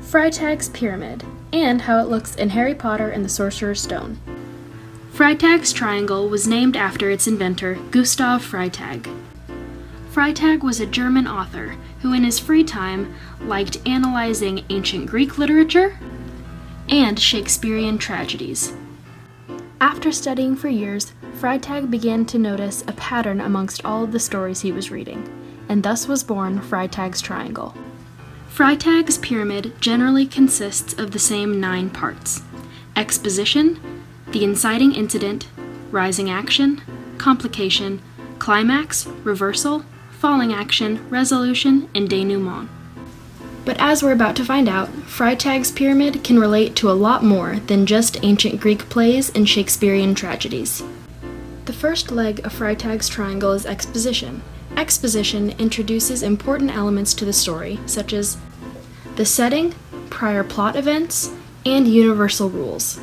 Freytag's Pyramid, and how it looks in Harry Potter and the Sorcerer's Stone. Freytag's triangle was named after its inventor, Gustav Freytag. Freytag was a German author who in his free time liked analyzing ancient Greek literature and Shakespearean tragedies. After studying for years, Freytag began to notice a pattern amongst all of the stories he was reading, and thus was born Freytag's Triangle. Freytag's pyramid generally consists of the same 9 parts: exposition, the inciting incident, rising action, complication, climax, reversal, falling action, resolution, and denouement. But as we're about to find out, Freytag's pyramid can relate to a lot more than just ancient Greek plays and Shakespearean tragedies. The first leg of Freytag's triangle is exposition. Exposition introduces important elements to the story, such as the setting, prior plot events, and universal rules.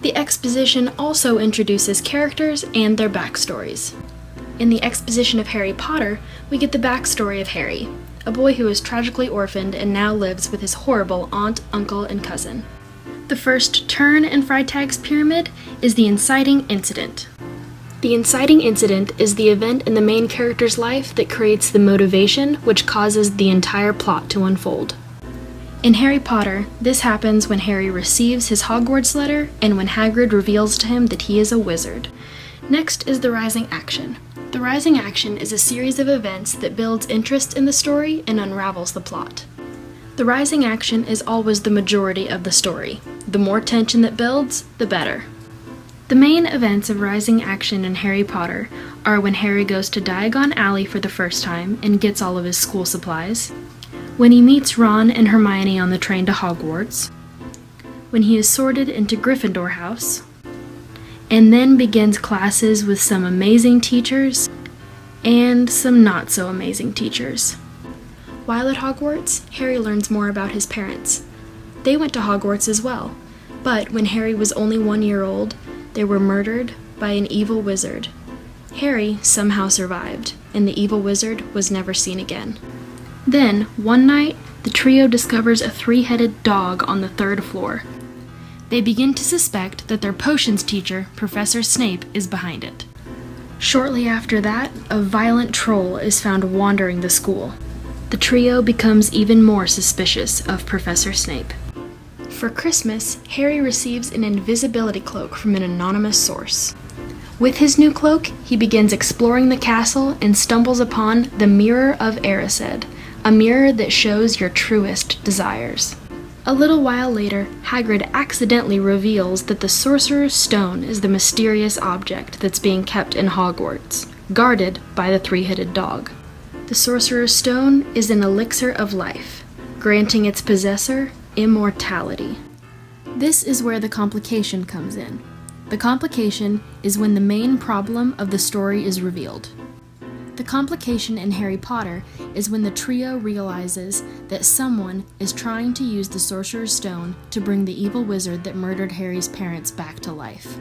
The exposition also introduces characters and their backstories. In the exposition of Harry Potter, we get the backstory of Harry, a boy who is tragically orphaned and now lives with his horrible aunt, uncle, and cousin. The first turn in Freytag's pyramid is the inciting incident. The inciting incident is the event in the main character's life that creates the motivation which causes the entire plot to unfold. In Harry Potter, this happens when Harry receives his Hogwarts letter and when Hagrid reveals to him that he is a wizard. Next is the rising action. The rising action is a series of events that builds interest in the story and unravels the plot. The rising action is always the majority of the story. The more tension that builds, the better. The main events of rising action in Harry Potter are when Harry goes to Diagon Alley for the first time and gets all of his school supplies, when he meets Ron and Hermione on the train to Hogwarts, when he is sorted into Gryffindor House, and then begins classes with some amazing teachers and some not so amazing teachers. While at Hogwarts, Harry learns more about his parents. They went to Hogwarts as well, but when Harry was only 1 year old, they were murdered by an evil wizard. Harry somehow survived, and the evil wizard was never seen again. Then, one night, the trio discovers a 3-headed dog on the 3rd floor. They begin to suspect that their potions teacher, Professor Snape, is behind it. Shortly after that, a violent troll is found wandering the school. The trio becomes even more suspicious of Professor Snape. For Christmas, Harry receives an invisibility cloak from an anonymous source. With his new cloak, he begins exploring the castle and stumbles upon the Mirror of Erised, a mirror that shows your truest desires. A little while later, Hagrid accidentally reveals that the Sorcerer's Stone is the mysterious object that's being kept in Hogwarts, guarded by the 3-headed dog. The Sorcerer's Stone is an elixir of life, granting its possessor immortality. This is where the complication comes in. The complication is when the main problem of the story is revealed. The complication in Harry Potter is when the trio realizes that someone is trying to use the Sorcerer's Stone to bring the evil wizard that murdered Harry's parents back to life.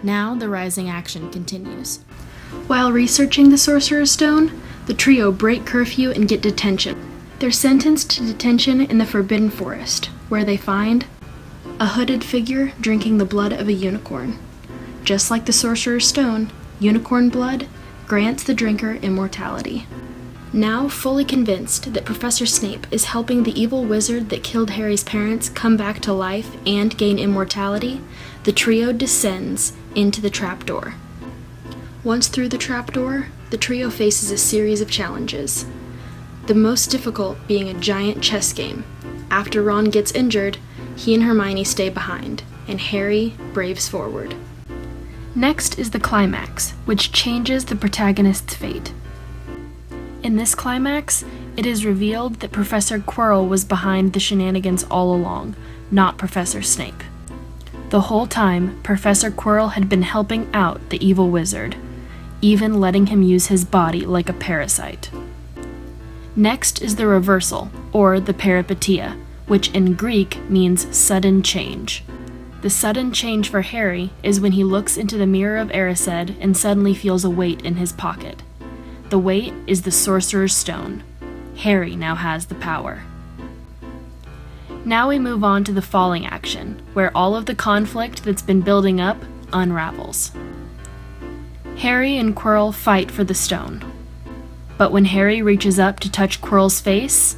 Now the rising action continues. While researching the Sorcerer's Stone, the trio break curfew and get detention. They're sentenced to detention in the Forbidden Forest, where they find a hooded figure drinking the blood of a unicorn. Just like the Sorcerer's Stone, unicorn blood grants the drinker immortality. Now fully convinced that Professor Snape is helping the evil wizard that killed Harry's parents come back to life and gain immortality, the trio descends into the trapdoor. Once through the trapdoor, the trio faces a series of challenges, the most difficult being a giant chess game. After Ron gets injured, he and Hermione stay behind, and Harry braves forward. Next is the climax, which changes the protagonist's fate. In this climax, it is revealed that Professor Quirrell was behind the shenanigans all along, not Professor Snape. The whole time, Professor Quirrell had been helping out the evil wizard, even letting him use his body like a parasite. Next is the reversal, or the peripeteia, which in Greek means sudden change. The sudden change for Harry is when he looks into the Mirror of Erised and suddenly feels a weight in his pocket. The weight is the Sorcerer's Stone. Harry now has the power. Now we move on to the falling action, where all of the conflict that's been building up unravels. Harry and Quirrell fight for the stone. But when Harry reaches up to touch Quirrell's face,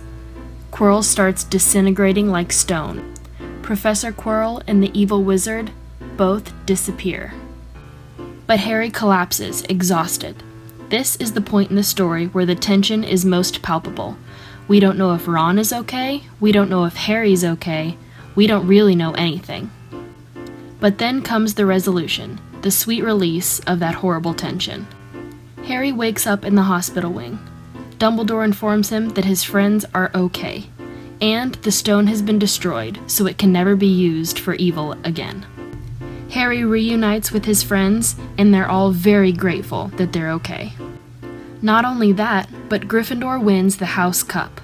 Quirrell starts disintegrating like stone. Professor Quirrell and the evil wizard both disappear. But Harry collapses, exhausted. This is the point in the story where the tension is most palpable. We don't know if Ron is okay, we don't know if Harry's okay, we don't really know anything. But then comes the resolution, the sweet release of that horrible tension. Harry wakes up in the hospital wing. Dumbledore informs him that his friends are okay, and the stone has been destroyed, so it can never be used for evil again. Harry reunites with his friends, and they're all very grateful that they're okay. Not only that, but Gryffindor wins the House Cup.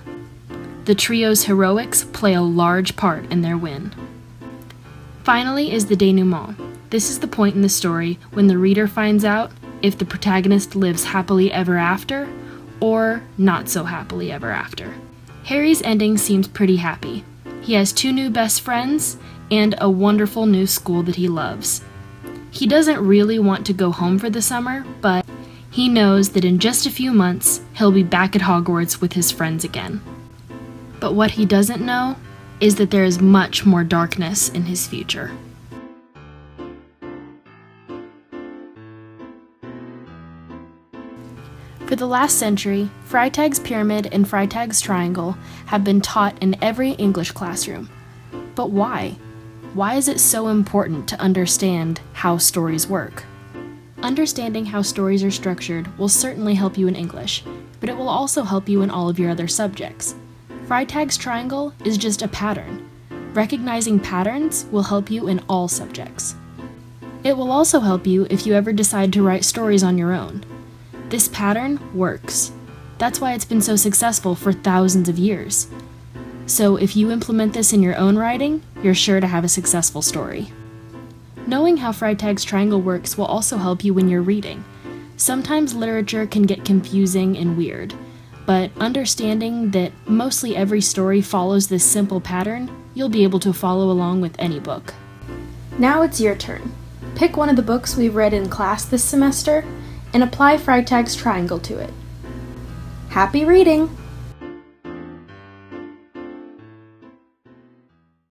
The trio's heroics play a large part in their win. Finally is the denouement. This is the point in the story when the reader finds out if the protagonist lives happily ever after, or not so happily ever after. Harry's ending seems pretty happy. He has 2 new best friends, and a wonderful new school that he loves. He doesn't really want to go home for the summer, but he knows that in just a few months, he'll be back at Hogwarts with his friends again. But what he doesn't know is that there is much more darkness in his future. For the last century, Freytag's pyramid and Freytag's triangle have been taught in every English classroom. But why? Why is it so important to understand how stories work? Understanding how stories are structured will certainly help you in English, but it will also help you in all of your other subjects. Freytag's triangle is just a pattern. Recognizing patterns will help you in all subjects. It will also help you if you ever decide to write stories on your own. This pattern works. That's why it's been so successful for thousands of years. So if you implement this in your own writing, you're sure to have a successful story. Knowing how Freytag's triangle works will also help you when you're reading. Sometimes literature can get confusing and weird, but understanding that mostly every story follows this simple pattern, you'll be able to follow along with any book. Now it's your turn. Pick one of the books we've read in class this semester and apply Freytag's triangle to it. Happy reading!